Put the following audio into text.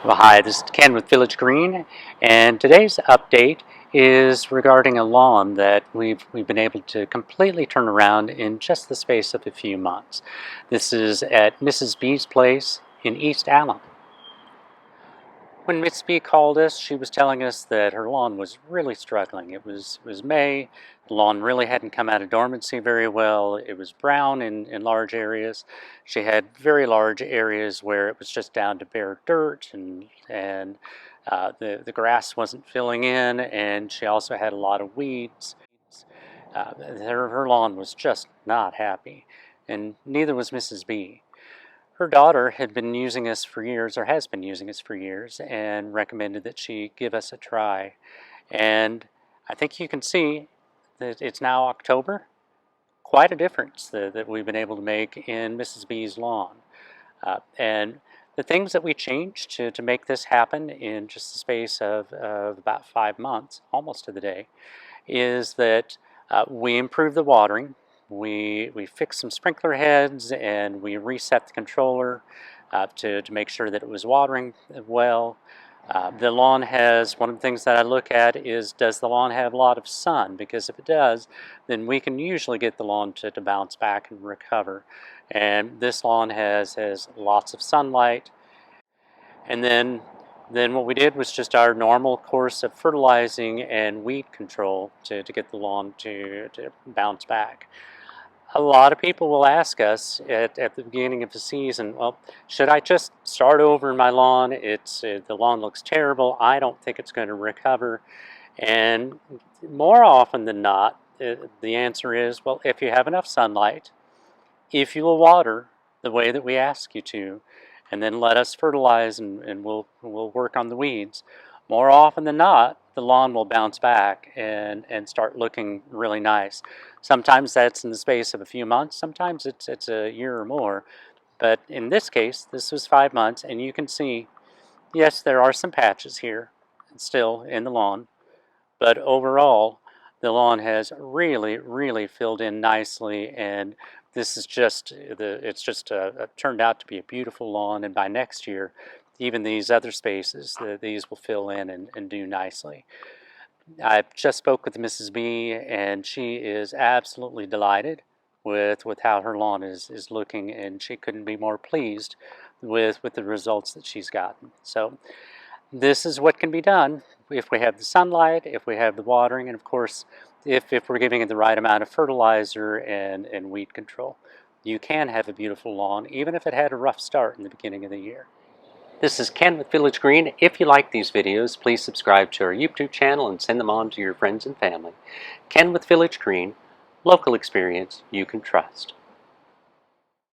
Well, hi, this is Ken with Village Green, and today's update is regarding a lawn that we've been able to completely turn around in just the space of a few months. This is at Mrs. B's place in East Allen. When Miss B called us, she was telling us that her lawn was really struggling. It was May. The lawn really hadn't come out of dormancy very well. It was brown in large areas. She had very large areas where it was just down to bare dirt, and the grass wasn't filling in, and she also had a lot of weeds. Her lawn was just not happy, and neither was Mrs. B. Her daughter had been using us for years, or has been using us for years, and recommended that she give us a try. And I think you can see that it's now October. Quite a difference that we've been able to make in Mrs. B's lawn. And the things that we changed to make this happen in just the space of about 5 months, almost to the day, is that we improved the watering. We fixed some sprinkler heads and we reset the controller to make sure that it was watering well. The lawn has, one of the things that I look at is, does the lawn have a lot of sun? Because if it does, then we can usually get the lawn to bounce back and recover. And this lawn has lots of sunlight. And then what we did was just our normal course of fertilizing and weed control to get the lawn to bounce back. A lot of people will ask us at the beginning of the season, well, should I just start over in my lawn? The lawn looks terrible. I don't think it's going to recover. And more often than not, the answer is, well, if you have enough sunlight, if you will water the way that we ask you to, and then let us fertilize and we'll work on the weeds, more often than not, the lawn will bounce back and start looking really nice. Sometimes that's in the space of a few months, sometimes it's a year or more. But in this case, this was 5 months, and you can see, yes, there are some patches here still in the lawn, but overall, the lawn has really filled in nicely, and this is just it's just turned out to be a beautiful lawn. And by next year, even these other spaces, these will fill in and do nicely. I just spoke with Mrs. B, and she is absolutely delighted with how her lawn is looking, and she couldn't be more pleased with the results that she's gotten. So this is what can be done if we have the sunlight, if we have the watering, and of course, if we're giving it the right amount of fertilizer and weed control. You can have a beautiful lawn, even if it had a rough start in the beginning of the year. This is Ken with Village Green. If you like these videos, please subscribe to our YouTube channel and send them on to your friends and family. Ken with Village Green, local experience you can trust.